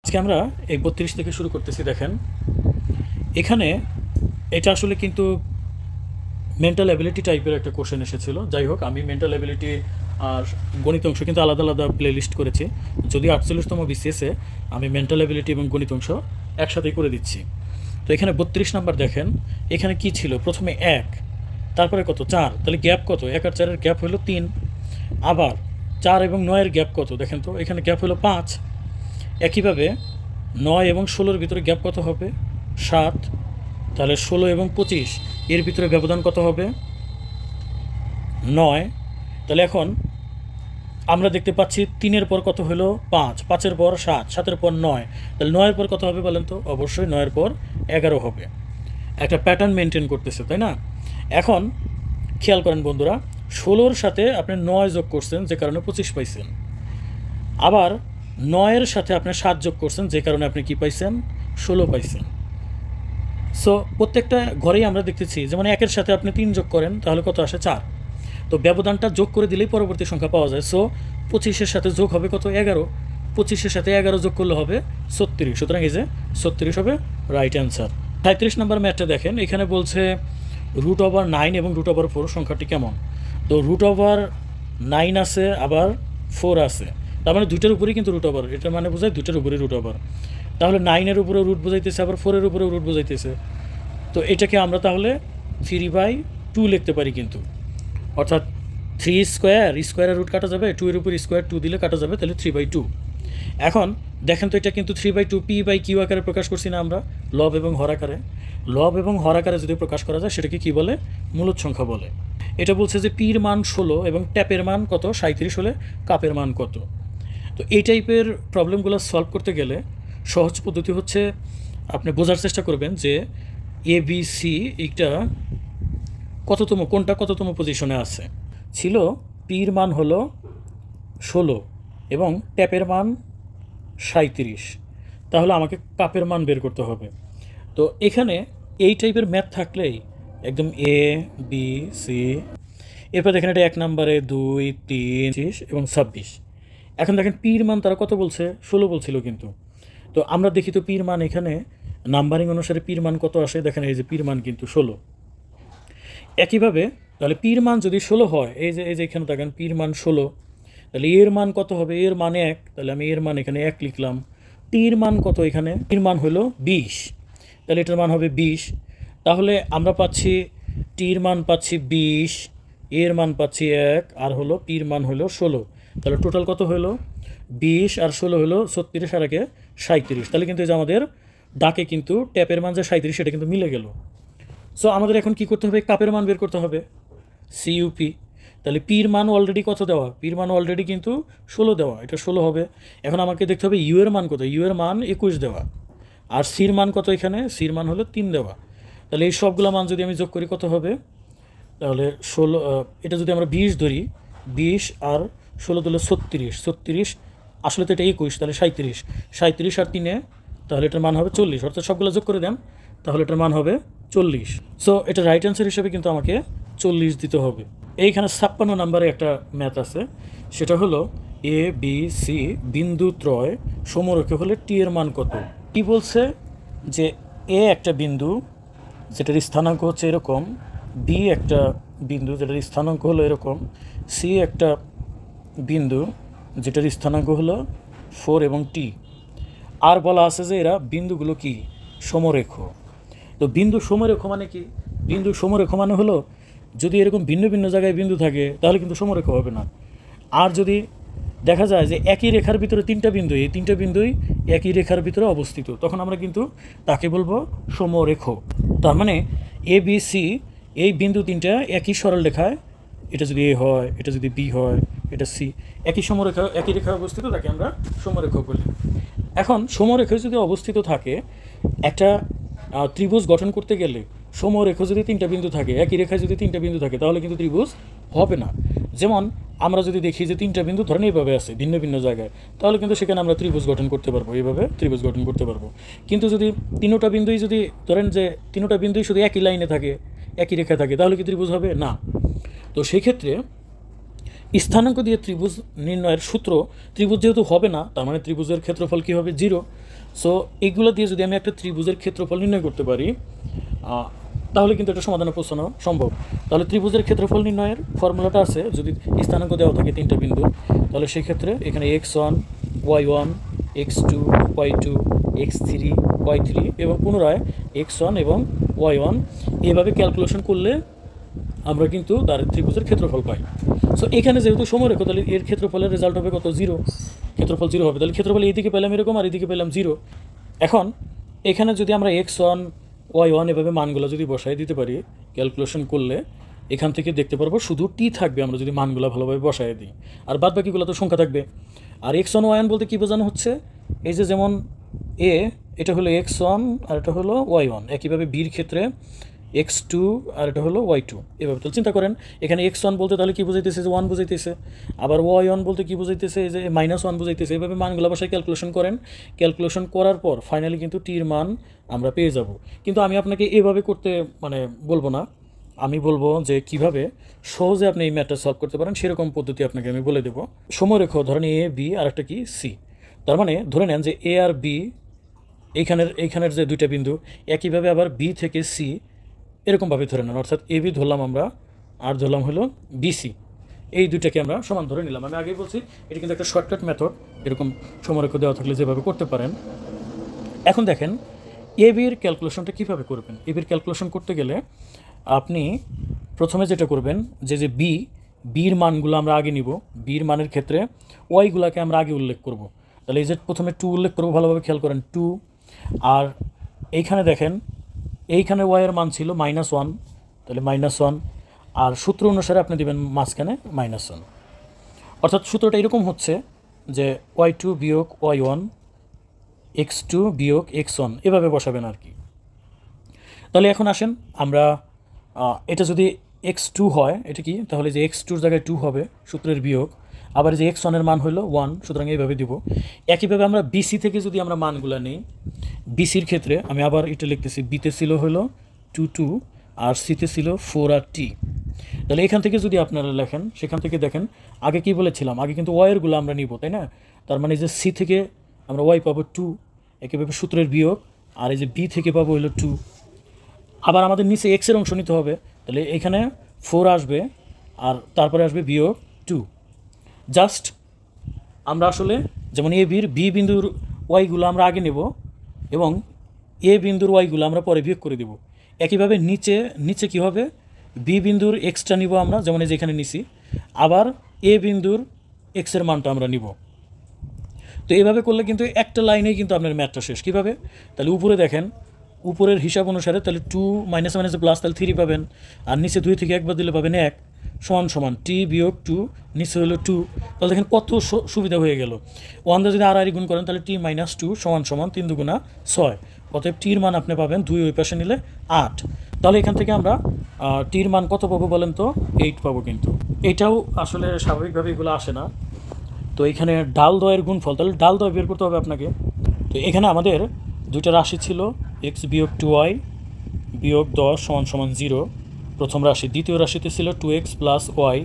আজকে আমরা এই 32 থেকে শুরু করতেছি। দেখেন এখানে এটা আসলে কিন্তু মেন্টাল অ্যাবিলিটি টাইপের একটা কোশ্চেন এসেছিল। যাই হোক, আমি মেন্টাল অ্যাবিলিটি আর গণিত অংশ কিন্তু আলাদা আলাদা প্লে লিস্ট করেছি। যদি 48তম বিসিএসে আমি মেন্টাল অ্যাবিলিটি এবং গণিত অংশ একসাথেই করে দিচ্ছি। তো এখানে 32 নাম্বার দেখেন, এখানে কি ছিল, প্রথমে 1, তারপরে কত 4, তাহলে গ্যাপ কত, 1 আর 4-এর গ্যাপ হলো 3। আবার 4 এবং 9-এর গ্যাপ কত, দেখেন তো এখানে গ্যাপ হলো 5। একইভাবে 9 এবং 16-এর ভিতরে গ্যাপ কত হবে, 7। তাহলে 16 এবং 25 এর ভিতরে ব্যবধান কত হবে, 9। তাহলে এখন আমরা দেখতে পাচ্ছি 3-এর পর কত হলো 5, 5-এর পর 7, 7-এর পর 9, তাহলে 9-এর পর কত হবে বলেন তো, অবশ্যই 9-এর পর 11 হবে। একটা প্যাটার্ন মেনটেন করতেছে, তাই না? এখন খেয়াল করেন বন্ধুরা, 16-এর সাথে আপনি 9 যোগ করছেন, যে কারণে 25 পাইছেন। আবার 9-এর সাথে আপনি 7 যোগ করছেন, যে কারণে আপনি কি পাইছেন, 16 পাইছেন। সো প্রত্যেকটা ঘরেই আমরা দেখতেছি, যেমন 1-এর সাথে আপনি 3 যোগ করেন, তাহলে কত আসে, 4। তো ব্যবধানটা যোগ করে দিলেই পরবর্তী সংখ্যা পাওয়া যায়। সো 25-এর সাথে যোগ হবে কত, 11। 25-এর সাথে 11 যোগ করলে হবে 36। সুতরাং এই যে 36 হবে রাইট অ্যান্সার। 37 নম্বর ম্যাথটা দেখেন, এখানে বলছে √9 এবং √4 সংখ্যাটি কেমন। তো √9 আছে, আবার 4 আছে, তার মানে দুইটার উপরেই কিন্তু √, এটা মানে বোঝায় দুইটার উপরেই √। তাহলে 9-এর উপরেও রুট বোঝাইতেছে, আবার 4-এর উপরেও রুট বোঝাইতেছে। তো এটাকে আমরা তাহলে 3/2 লিখতে পারি কিন্তু, অর্থাৎ 3 স্কোয়ারের রুট কাটা যাবে, 2-এর উপর স্কোয়ার 2 দিলে কাটা যাবে, তাহলে 3/2। এখন দেখেন তো এটা কিন্তু 3/2 p/q আকারে প্রকাশ করছি না আমরা, লব এবং হর আকারে। লব এবং হর আকারে যদি প্রকাশ করা যায় সেটাকে কি বলে, মূলদ সংখ্যা বলে। এটা বলছে যে পির মান 16 এবং ট্যাপের মান কত, 37 হলে কাপের মান কত। তো এই টাইপের প্রবলেমগুলো সলভ করতে গেলে সহজ পদ্ধতি হচ্ছে, আপনি বোঝার চেষ্টা করবেন যে ABC এইটা কোনটা কততম পজিশনে আছে। ছিল পির মান হলো 16 এবং ট্যাপের মান 37, তাহলে আমাকে কাপের মান বের করতে হবে। তো এখানে এই টাইপের ম্যাথ থাকলেই একদম ABC, এরপর দেখেন এটা 1 নম্বরে 2, 3, 25 এবং 26। এখন দেখেন পির মান তারা কত বলছে, 16 বলছিল কিন্তু। তো আমরা দেখি তো পির মান এখানে নাম্বারিং অনুসারে পির মান কত আসে, দেখেন এই যে পির মান কিন্তু 16। একইভাবে তাহলে পির মান যদি 16 হয়, এই যে এখানে দেখেন পির মান 16, তাহলে এর মান কত হবে, এর মান 1, তাহলে আমি এর মান এখানে 1 লিখলাম। টির মান কত, এখানে টির মান হলো 20, তাহলে এটার মান হবে 20। তাহলে আমরা পাচ্ছি টির মান পাচ্ছি 20, এর মান পাচ্ছি 1, আর হলো পির মান হলো 16। তাহলে টোটাল কত হলো, 20 আর 16 হলো 36 আর 1 37। তাহলে কিন্তু এই যে আমাদের ডাকে কিন্তু ট্যাপের মান যে 37 সেটা কিন্তু মিলে গেল। সো আমাদের এখন কি করতে হবে, কাপের মান বের করতে হবে, CUP। তাহলে পির মান অলরেডি কত দেওয়া, পির মান অলরেডি কিন্তু 16 দেওয়া, এটা 16 হবে। এখন আমাকে দেখতে হবে ইউ এর মান কত, ইউ এর মান 21 দেওয়া, আর সির মান কত, এখানে সির মান হলো 3 দেওয়া। তাহলে এই সবগুলো মান যদি আমি যোগ করি কত হবে, তাহলে 16, এটা যদি আমরা 20 ধরি, 20 আর 16 দিলে 36, আসলে তো এটা 21, তাহলে 37 আর 3-এ, তাহলে এটার মান হবে 40, অর্থাৎ সবগুলো যোগ করে দেন, তাহলে এটার মান হবে 40। সো এটা রাইট অ্যান্সার হিসেবে কিন্তু আমাকে 40 দিতে হবে। এইখানে 56 নম্বরে একটা ম্যাথ আছে, সেটা হলো ABC বিন্দু ত্রয় সমরেখা হলে টি এর মান কত। কি বলছে যে এ একটা বিন্দু যেটার স্থানাঙ্ক হচ্ছে এরকম, বি একটা বিন্দু যেটার স্থানাঙ্ক হলো এরকম, সি একটা বিন্দু যেটার স্থানাঙ্ক হলো 4 এবং টি। আর বলা আছে যে এরা বিন্দুগুলো কি, সমরেখ। তো বিন্দু সমরেখ মানে কি, বিন্দু সমরেখ মানে হলো যদি এরকম ভিন্ন ভিন্ন জায়গায় বিন্দু থাকে তাহলে কিন্তু সমরেখ হবে না। আর যদি দেখা যায় যে একই রেখার ভিতরে 3টা বিন্দু, এই 3টা বিন্দুই একই রেখার ভিতরে অবস্থিত, তখন আমরা কিন্তু তাকে বলবো সমরেখ। তার মানে ABC এই বিন্দু 3টা একই সরল রেখায়, এটা যদি এ হয়, এটা যদি বি হয়, এটা সি, একই রেখায় অবস্থিত, তাকে আমরা সমরেখ বলি। এখন সমরেখায় যদি অবস্থিত থাকে, একটা ত্রিভুজ গঠন করতে গেলে সমরেখ যদি 3টা বিন্দু থাকে, একই রেখায় যদি 3টা বিন্দু থাকে, তাহলে কিন্তু ত্রিভুজ হবে না। যেমন আমরা যদি দেখি যে 3টা বিন্দু ধরেন এইভাবে আছে ভিন্ন ভিন্ন জায়গায়, তাহলে কিন্তু সেখানে আমরা ত্রিভুজ গঠন করতে পারবো, এইভাবে ত্রিভুজ গঠন করতে পারবো। কিন্তু যদি 3টা বিন্দুই যদি ধরেন যে 3টা বিন্দুই শুধু একই লাইনে থাকে, একই রেখায় থাকে, তাহলে কি ত্রিভুজ হবে না। তো সেই ক্ষেত্রে স্থানাঙ্ক দিয়ে ত্রিভুজ নির্ণয়ের সূত্র, ত্রিভুজ যেহেতু হবে না, তার মানে ত্রিভুজের ক্ষেত্রফল কী হবে, 0। সো এইগুলো দিয়ে যদি আমি একটা ত্রিভুজের ক্ষেত্রফল নির্ণয় করতে পারি, তাহলে কিন্তু এটা সমাধানে পৌঁছানো সম্ভব। তাহলে ত্রিভুজের ক্ষেত্রফল নির্ণয়ের ফর্মুলাটা আছে, যদি স্থানাঙ্ক দেওয়া থাকে 3টা বিন্দু, তাহলে সেই ক্ষেত্রে এখানে x1 y1 x2 y2 x3 y3 এবং পুনরায় x1 এবং y1 এভাবে ক্যালকুলেশন করলে আমরা কিন্তু তার ত্রিভুজের ক্ষেত্রফল পাই। সো এখানে যেহেতু সময় রেখো, তাহলে এর ক্ষেত্রফলের রেজাল্ট হবে কত? 0। ক্ষেত্রফল 0 হবে। তাহলে ক্ষেত্রফল এইদিকে পেলাম এরকম, আর এইদিকে পেলাম 0। এখন এখানে যদি আমরা x1 y1 এভাবে মানগুলো যদি বসাই দিতে পারি ক্যালকুলেশন করলে, এখান থেকে দেখতে পারবো শুধু টি থাকবে আমরা যদি মানগুলো ভালোভাবে বসাই দিই, আর বাদ বাকিগুলো তো সংখ্যা থাকবে। আর x1 y1 বলতে কী বোঝানো হচ্ছে, এই যে যেমন এ, এটা হলো x1 আর এটা হলো y1, একইভাবে বির ক্ষেত্রে x2 আর এটা হলো y2, এভাবে। তাহলে চিন্তা করেন এখানে x1 বলতে তাহলে কী বোঝাইতেছে? যে 1 বোঝাইতেছে। আবার y1 বলতে কী বোঝাইতেছে? যে -1 বোঝাইতেছে। এভাবে মানগুলো বাসায় ক্যালকুলেশন করেন। ক্যালকুলেশন করার পর ফাইনালি কিন্তু টির মান আমরা পেয়ে যাব। কিন্তু আমি আপনাকে এভাবে করতে বলবো না, আমি বলবো যে কিভাবে সহজে আপনি এই ম্যাথটা সলভ করতে পারেন সেরকম পদ্ধতি আপনাকে আমি বলে দেবো। সময় রেখো, ধরেন এ বি আর একটা কি সি, তার মানে ধরে নেন যে এ আর বি এইখানের যে দুইটা বিন্দু, একইভাবে আবার বি থেকে সি এরকমভাবে ধরে নেন, অর্থাৎ এ বি ধরলাম আমরা আর ধরলাম হলো বিসি, এই দুইটাকে আমরা সমান ধরে নিলাম। আমি আগেই বলছি এটা কিন্তু একটা শর্টকাট মেথড, এরকম সময়রেখা দেওয়া থাকলে যেভাবে করতে পারেন। এখন দেখেন এ বির ক্যালকুলেশনটা কীভাবে করবেন। এ বির ক্যালকুলেশন করতে গেলে আপনি প্রথমে যেটা করবেন, যে বির মানগুলো আমরা আগে নিব। বির মানের ক্ষেত্রে ওয়াইগুলোকে আমরা আগে উল্লেখ করব। তাহলে এই যে প্রথমে 2 উল্লেখ করবো, ভালোভাবে খেয়াল করেন 2। আর এইখানে দেখেন এইখানে ওয়াইয়ের মান ছিল -1, তাহলে -1, আর সূত্র অনুসারে আপনি দেবেন মাঝখানে -1। অর্থাৎ সূত্রটা এরকম হচ্ছে যে y2 বিয়োগ y1 x2 বিয়োগ x1 এভাবে বসাবেন আর কি। তাহলে এখন আসেন আমরা এটা যদি x2 হয়, এটা কি? তাহলে যে x2-র জায়গায় 2 হবে সূত্রের বিয়োগ, আবার যে x1-এর মান হলো 1, সুতরাং এইভাবে দিব। একইভাবে আমরা বিসি থেকে যদি আমরা মানগুলো নিই, বিসির ক্ষেত্রে আমি আবার এটা লিখতেছি, বিতে ছিল হলো 2 2 আর সিতে ছিল 4 আর টি। তাহলে এখান থেকে যদি আপনারা লেখেন, সেখান থেকে দেখেন আগে কি বলেছিলাম, আগে কিন্তু ওয়াইয়েরগুলো আমরা নিব, তাই না? তার মানে যে সি থেকে আমরা ওয়াই পাবো 2, একইভাবে সূত্রের বিয়োগ, আর এই যে বি থেকে পাবো হলো 2। আবার আমাদের নিচে এক্সের অংশ নিতে হবে, তাহলে এখানে 4 আসবে আর তারপরে আসবে বিয়োগ 2। জাস্ট আমরা আসলে যেমন এ বির বি বিন্দুর ওয়াইগুলো আমরা আগে নেব এবং এ বিন্দুর ওয়াইগুলো আমরা পরে বিয়োগ করে দেব। একইভাবে নিচে কী হবে, বি বিন্দুর এক্সটা নিব আমরা, যেমন এই যে এখানে নিছি, আবার এ বিন্দুর এক্সের মানটা আমরা নিব। তো এইভাবে করলে কিন্তু একটা লাইনেই কিন্তু আপনার ম্যাথটা শেষ। কীভাবে? তাহলে উপরে দেখেন, উপরের হিসাব অনুসারে তাহলে 2 - প্লাস, তাহলে 3 পাবেন, আর নিচে 2 থেকে 1 বাদ দিলে পাবেন 1, সমান টি বিয়োগ 2, নিচে হলো 2। তাহলে দেখেন কত সুবিধা হয়ে গেল। 1 দিয়ে যদি আর গুণ করেন তাহলে টি - 2 সমান 3 দুগুণা 6। অতএব টির মান আপনি পাবেন 2 ওই পাশে নিলে 8। তাহলে এখান থেকে আমরা টির মান কত পাবো বলেন তো? 8 পাবো। কিন্তু এটাও আসলে স্বাভাবিকভাবে এগুলো আসে না। তো এখানে ডাল দয়ের গুণফল, তাহলে ডাল দয় বের করতে হবে আপনাকে। তো এখানে আমাদের দুইটা রাশি ছিল, x বিয়োগ 2y বিয়োগ 10 সমান 0 প্রথম রাশি। দ্বিতীয় রাশিতে ছিল 2x প্লাস y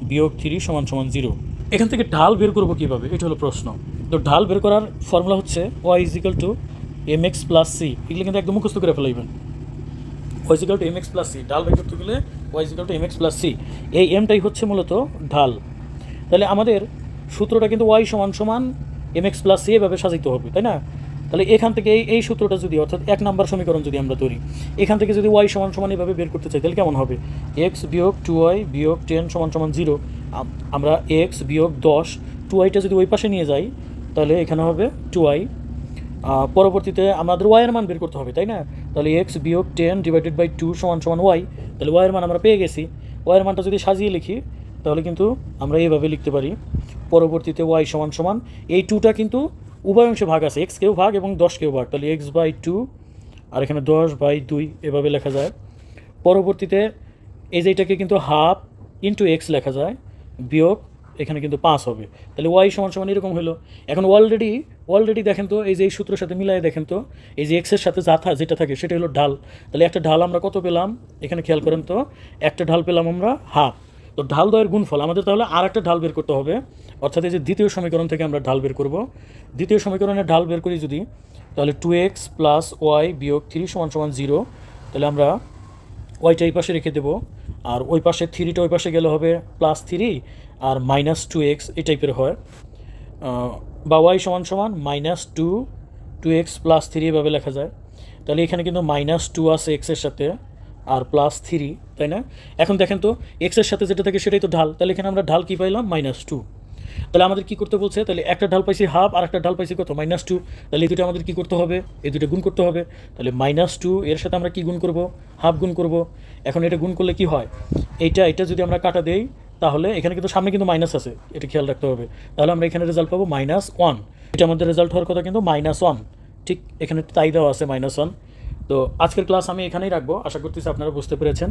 বিয়োগ 3 সমান 0। এখান থেকে ঢাল বের করবো কীভাবে, এটা হলো প্রশ্ন। তো ঢাল বের করার ফর্মুলা হচ্ছে y = mx প্লাস c। এগুলো কিন্তু একদম মুখস্থ করে ফেলাইবেন। y = mx প্লাস c, ঢাল বের করতে গেলে y = mx প্লাস c, এই এমটাই হচ্ছে মূলত ঢাল। তাহলে আমাদের সূত্রটা কিন্তু y সমান mx প্লাস c এভাবে সাজাইতে হবে, তাই না? তাহলে এখান থেকে এই সূত্রটা যদি, অর্থাৎ 1 নম্বর সমীকরণ যদি আমরা ধরি, এখান থেকে যদি y সমান এভাবে বের করতে চাই, তাহলে কেমন হবে? x বিয়োগ 2y বিয়োগ 10 সমান 0। আমরা x বিয়োগ 10, 2yটা যদি ওই পাশে নিয়ে যাই তাহলে এখানে হবে 2y। পরবর্তীতে আমাদের y এর মান বের করতে হবে, তাই না? তাহলে x বিয়োগ 10 ডিভাইডেড বাই 2 সমান y। তাহলে y এর মান আমরা পেয়ে গেছি। y এর মানটা যদি সাজিয়ে লিখি তাহলে কিন্তু আমরা এইভাবে লিখতে পারি, পরবর্তীতে y সমান এই 2টা কিন্তু উভয় অংশে ভাগ আছে, x কেও ভাগ এবং 10 কেও ভাগ, তাহলে x/2 আর এখানে 10/2 এভাবে লেখা যায়। পরবর্তীতে এই যে এটাকে কিন্তু হাফ ইন্টু x লেখা যায়, বিয়োগ এখানে কিন্তু 5 হবে। তাহলে y সমান এরকম হলো। এখন অলরেডি দেখেন তো, এই যে এই সূত্রের সাথে মিলাই দেখেন তো, এই যে এক্সের সাথে যেটা থাকে সেটা হলো ঢাল। তাহলে একটা ঢাল আমরা কত পেলাম, এখানে খেয়াল করেন তো, একটা ঢাল পেলাম আমরা হাফ। তো ঢাল দয়ের গুণফল আমাদের তাহলে আর একটা ঢাল বের করতে হবে, অর্থাৎ এই যে দ্বিতীয় সমীকরণ থেকে আমরা ঢাল বের করব। দ্বিতীয় সমীকরণের ঢাল বের করি যদি, তাহলে 2x প্লাস ওয়াই বিয়োগ 3 সমান সমান 0। তাহলে আমরা ওয়াইটা এই পাশে রেখে দেবো, আর ওই পাশে 3টা ওই পাশে গেলে হবে +3 আর -2x এই টাইপের হয়, বা ওয়াই সমান সমান -2x + 3 এভাবে লেখা যায়। তাহলে এখানে কিন্তু -2 আছে এক্সের সাথে আর +3, তাই না? এখন দেখেন তো এক্সের সাথে যেটা থাকে সেটাই তো ঢাল, তাহলে এখানে আমরা ঢাল কী পাইলাম -2। তাহলে আমাদের কী করতে বলছে, তাহলে একটা ঢাল পাইছি হাফ আর একটা ঢাল পাইছি কত -2, তাহলে এই দুটো আমাদের কী করতে হবে, এই দুটো গুণ করতে হবে। তাহলে -2 এর সাথে আমরা কী গুণ করব, হাফ গুণ করব। এখন এটা গুণ করলে কি হয়, এটা যদি আমরা কাটা দেই তাহলে এখানে কিন্তু সামনে কিন্তু মাইনাস আছে, এটা খেয়াল রাখতে হবে। তাহলে আমরা এখানে রেজাল্ট পাবো -1, এটা আমাদের রেজাল্ট হওয়ার কথা কিন্তু -1, ঠিক এখানে তাই দেওয়া আছে -1। তো আজকের ক্লাস আমি এখানেই রাখবো, আশা করতেছি আপনারা বুঝতে পেরেছেন।